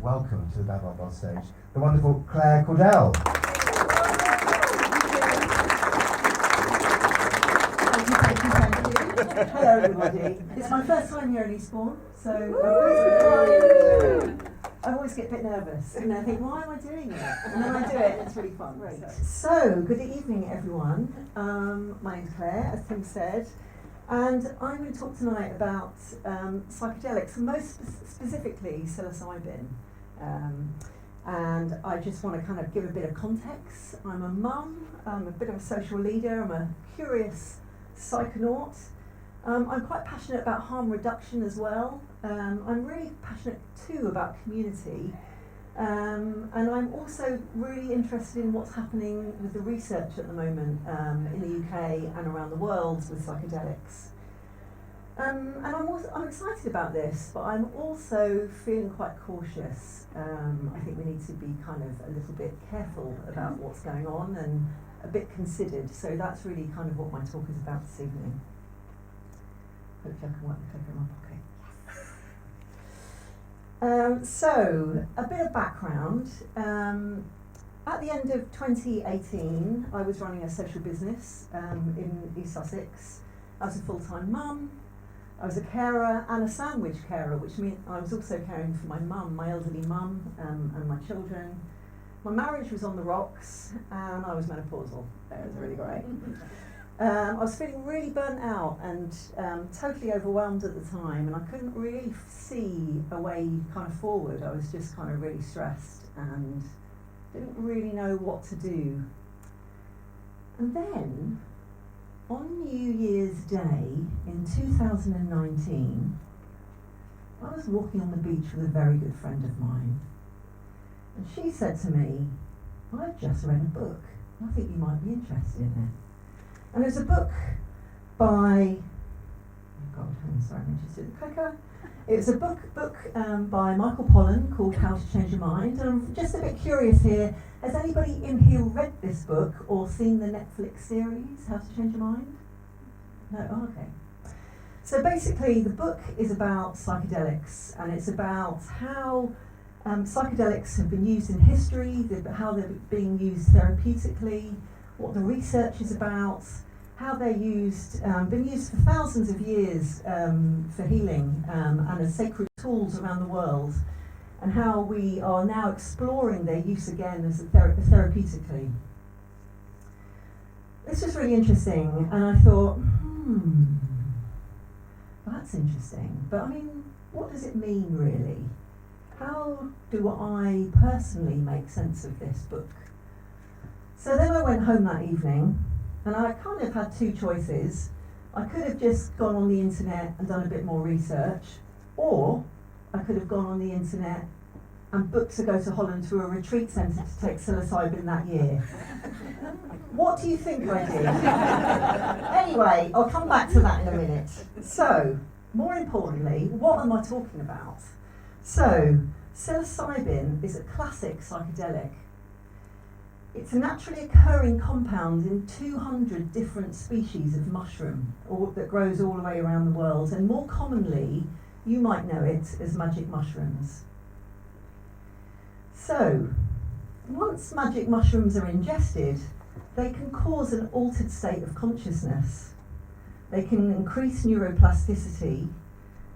welcome to the Babylon on stage the wonderful Claire Cordell. Thank you. Hello everybody. It's my first time here in Eastbourne, so I always get a bit nervous and I think, why am I doing it? And then I do it and it's really fun. Right. So, good evening everyone. My name's Claire, as Tim said, and I'm going to talk tonight about psychedelics, and most specifically psilocybin. And I just want to kind of give a bit of context. I'm a mum, I'm a bit of a social leader, I'm a curious psychonaut. I'm quite passionate about harm reduction as well. I'm really passionate too about community. And I'm also really interested in what's happening with the research at the moment in the UK and around the world with psychedelics. And I'm excited about this, but I'm also feeling quite cautious. I think we need to be kind of a little bit careful about what's going on and a bit considered. So that's really kind of what my talk is about this evening. Hopefully I can work the clicker in my pocket. So, a bit of background. At the end of 2018, I was running a social business in East Sussex. I was a full-time mum. I was a carer and a sandwich carer, which meant I was also caring for my mum, my elderly mum, and my children. My marriage was on the rocks, and I was menopausal. It was really great. I was feeling really burnt out and totally overwhelmed at the time, and I couldn't really see a way kind of forward. I was just kind of really stressed and didn't really know what to do. And then, on New Year's Day in 2019, I was walking on the beach with a very good friend of mine, and she said to me, "I've just read a book. I think you might be interested in it." And there's a book by, It was a book by Michael Pollan called How to Change Your Mind. And I'm just a bit curious here, has anybody in here read this book or seen the Netflix series, How to Change Your Mind? No? Oh, okay. So basically the book is about psychedelics, and it's about how psychedelics have been used in history, how they're being used therapeutically, what the research is about, how they're used, been used for thousands of years for healing and as sacred tools around the world, and how we are now exploring their use again as therapeutically. This was really interesting, and I thought, that's interesting, but I mean, what does it mean really? How do I personally make sense of this book? So then I went home that evening, and I kind of had two choices. I could have just gone on the internet and done a bit more research, or I could have gone on the internet and booked to go to Holland to a retreat centre to take psilocybin that year. What do you think I did? Anyway, I'll come back to that in a minute. So, more importantly, what am I talking about? So, psilocybin is a classic psychedelic. It's a naturally occurring compound in 200 different species of mushroom that grows all the way around the world, and more commonly, you might know it as magic mushrooms. So, once magic mushrooms are ingested, they can cause an altered state of consciousness. They can increase neuroplasticity,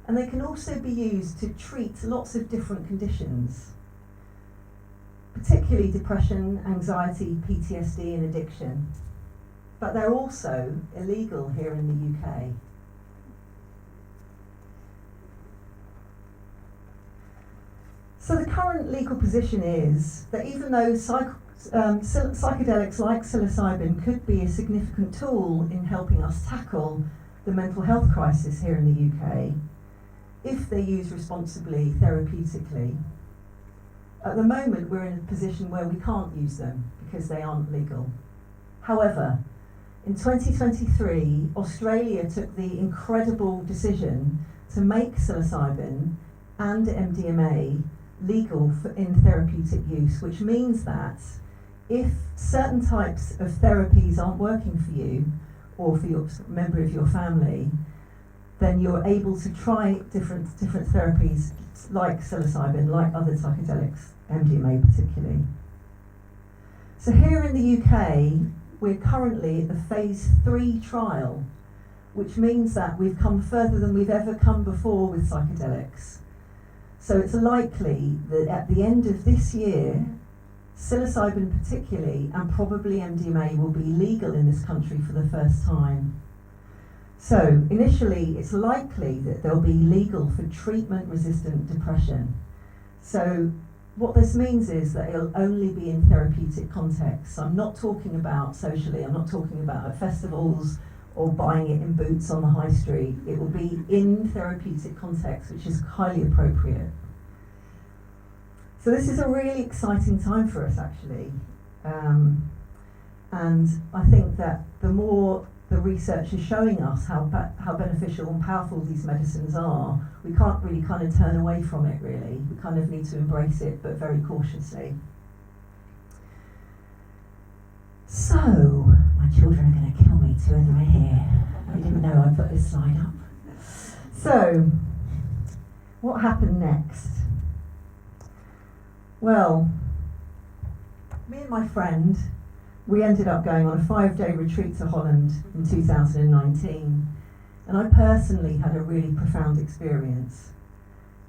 and they can also be used to treat lots of different conditions, particularly depression, anxiety, PTSD and addiction. But they're also illegal here in the UK. So the current legal position is that even though psychedelics like psilocybin could be a significant tool in helping us tackle the mental health crisis here in the UK, if they're used responsibly therapeutically, at the moment we're in a position where we can't use them because they aren't legal. However, in 2023, Australia took the incredible decision to make psilocybin and MDMA legal in therapeutic use, which means that if certain types of therapies aren't working for you or for your member of your family, then you're able to try different therapies like psilocybin, like other psychedelics, MDMA particularly. So here in the UK, we're currently at the phase 3 trial, which means that we've come further than we've ever come before with psychedelics. So it's likely that at the end of this year, psilocybin particularly, and probably MDMA, will be legal in this country for the first time. So initially, it's likely that they'll be legal for treatment-resistant depression. So what this means is that it'll only be in therapeutic contexts. I'm not talking about socially, I'm not talking about at festivals or buying it in boots on the high street. It will be in therapeutic context, which is highly appropriate. So this is a really exciting time for us, actually. And I think that the more the research is showing us how beneficial and powerful these medicines are, we can't really kind of turn away from it, really. We kind of need to embrace it, but very cautiously. So, my children are going to kill me to end my hair. I didn't know I'd put this slide up. So, what happened next? Well, me and my friend, we ended up going on a 5-day retreat to Holland in 2019, and I personally had a really profound experience.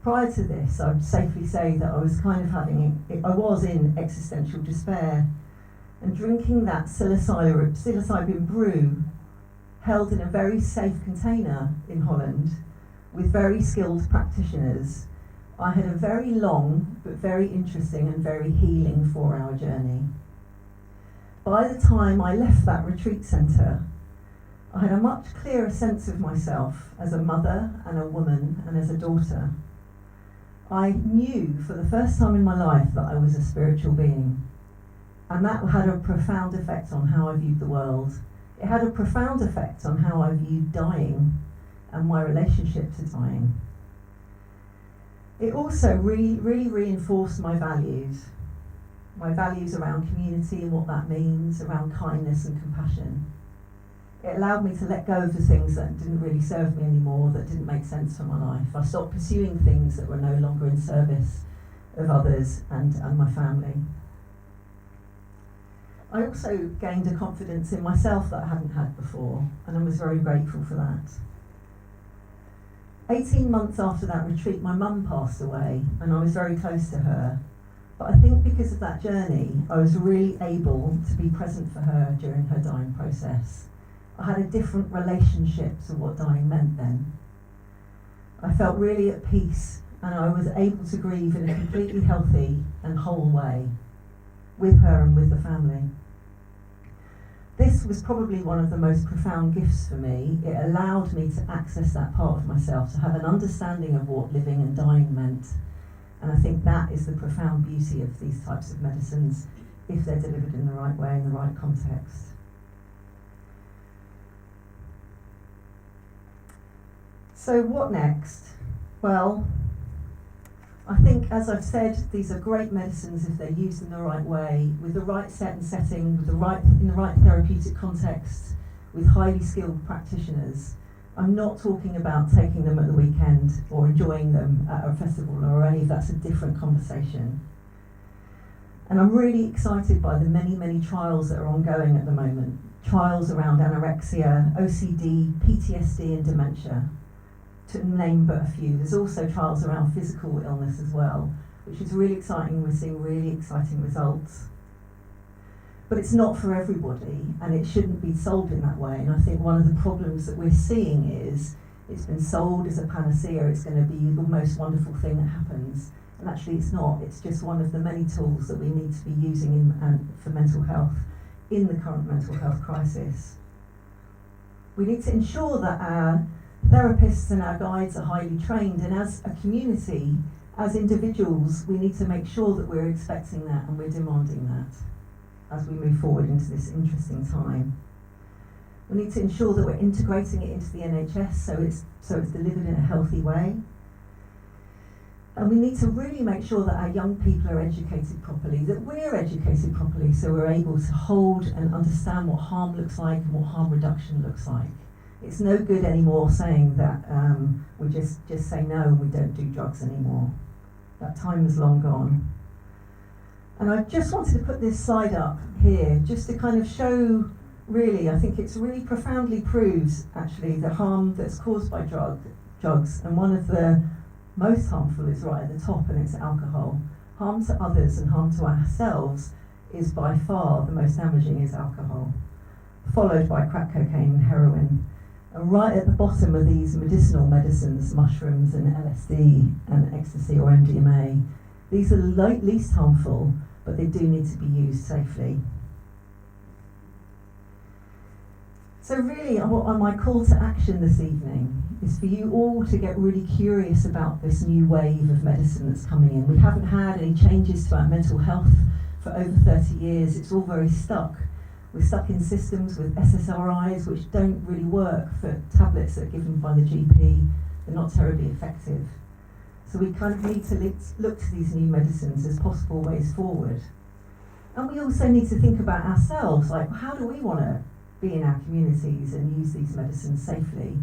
Prior to this, I would safely say that I was kind of I was in existential despair, and drinking that psilocybin brew held in a very safe container in Holland with very skilled practitioners, I had a very long but very interesting and very healing 4-hour journey. By the time I left that retreat centre, I had a much clearer sense of myself as a mother and a woman and as a daughter. I knew for the first time in my life that I was a spiritual being, and that had a profound effect on how I viewed the world. It had a profound effect on how I viewed dying and my relationship to dying. It also really reinforced my values around community and what that means, around kindness and compassion. It allowed me to let go of the things that didn't really serve me anymore, that didn't make sense for my life. I stopped pursuing things that were no longer in service of others and my family. I also gained a confidence in myself that I hadn't had before, and I was very grateful for that. 18 months after that retreat, my mum passed away, and I was very close to her. But I think because of that journey, I was really able to be present for her during her dying process. I had a different relationship to what dying meant then. I felt really at peace, and I was able to grieve in a completely healthy and whole way, with her and with the family. This was probably one of the most profound gifts for me. It allowed me to access that part of myself, to have an understanding of what living and dying meant. And I think that is the profound beauty of these types of medicines, if they're delivered in the right way, in the right context. So what next? Well, I think, as I've said, these are great medicines if they're used in the right way, with the right set and setting, in the right therapeutic context, with highly skilled practitioners. I'm not talking about taking them at the weekend or enjoying them at a festival or any, that's a different conversation. And I'm really excited by the many trials that are ongoing at the moment. Trials around anorexia, OCD, PTSD and dementia, to name but a few. There's also trials around physical illness as well, which is really exciting. We're seeing really exciting results. But it's not for everybody, and it shouldn't be sold in that way. And I think one of the problems that we're seeing is it's been sold as a panacea, it's going to be the most wonderful thing that happens. And actually it's not. It's just one of the many tools that we need to be using for mental health in the current mental health crisis. We need to ensure that our therapists and our guides are highly trained, and as a community, as individuals, we need to make sure that we're expecting that and we're demanding that as we move forward into this interesting time. We need to ensure that we're integrating it into the NHS so it's delivered in a healthy way. And we need to really make sure that our young people are educated properly, that we're educated properly, so we're able to hold and understand what harm looks like and what harm reduction looks like. It's no good anymore saying that we just say no and we don't do drugs anymore. That time is long gone. And I just wanted to put this slide up here just to kind of show, really, I think it's really profoundly proves actually the harm that's caused by drugs, and one of the most harmful is right at the top, and it's alcohol. Harm to others and harm to ourselves is by far the most damaging is alcohol, followed by crack cocaine and heroin. And right at the bottom of these medicinal medicines, mushrooms and LSD and ecstasy or MDMA, these are the least harmful, but they do need to be used safely. So really, my call to action this evening is for you all to get really curious about this new wave of medicine that's coming in. We haven't had any changes to our mental health for over 30 years. It's all very stuck. We're stuck in systems with SSRIs which don't really work for tablets that are given by the GP. They're not terribly effective. So we kind of need to look to these new medicines as possible ways forward. And we also need to think about ourselves, like how do we want to be in our communities and use these medicines safely?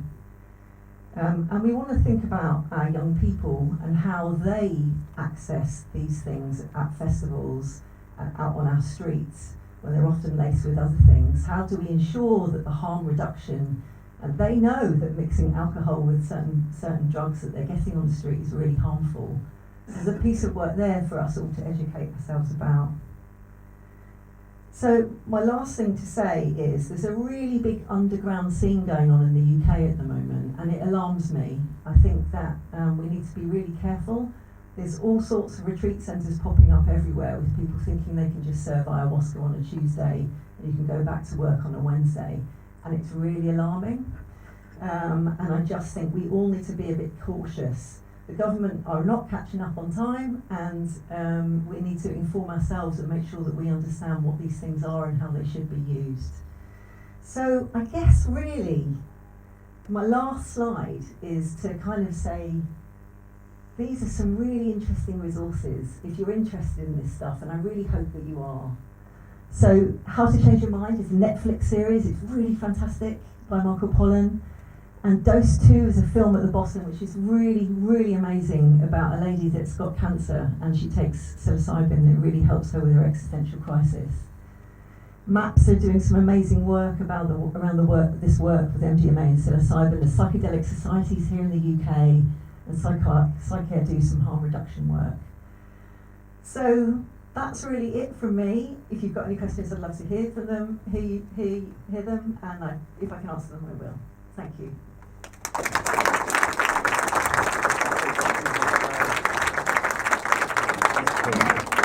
And we want to think about our young people and how they access these things at festivals and out on our streets, when they're often laced with other things. How do we ensure that the harm reduction, and they know that mixing alcohol with certain drugs that they're getting on the street is really harmful. There's a piece of work there for us all to educate ourselves about. So my last thing to say is there's a really big underground scene going on in the UK at the moment, and it alarms me. I think that we need to be really careful. There's all sorts of retreat centres popping up everywhere with people thinking they can just serve ayahuasca on a Tuesday and you can go back to work on a Wednesday, and it's really alarming. And I just think we all need to be a bit cautious. The government are not catching up on time, and we need to inform ourselves and make sure that we understand what these things are and how they should be used. So I guess really my last slide is to kind of say these are some really interesting resources if you're interested in this stuff, and I really hope that you are. So How to Change Your Mind is a Netflix series. It's really fantastic, by Michael Pollan. And Dose 2 is a film at the bottom which is really, really amazing, about a lady that's got cancer and she takes psilocybin and it really helps her with her existential crisis. MAPS are doing some amazing work about this work with MDMA and psilocybin. The psychedelic societies here in the UK and Psychedelic do some harm reduction work. So that's really it from me. If you've got any questions, I'd love to hear from them, hear them, and if I can answer them, I will. Thank you. Thank you.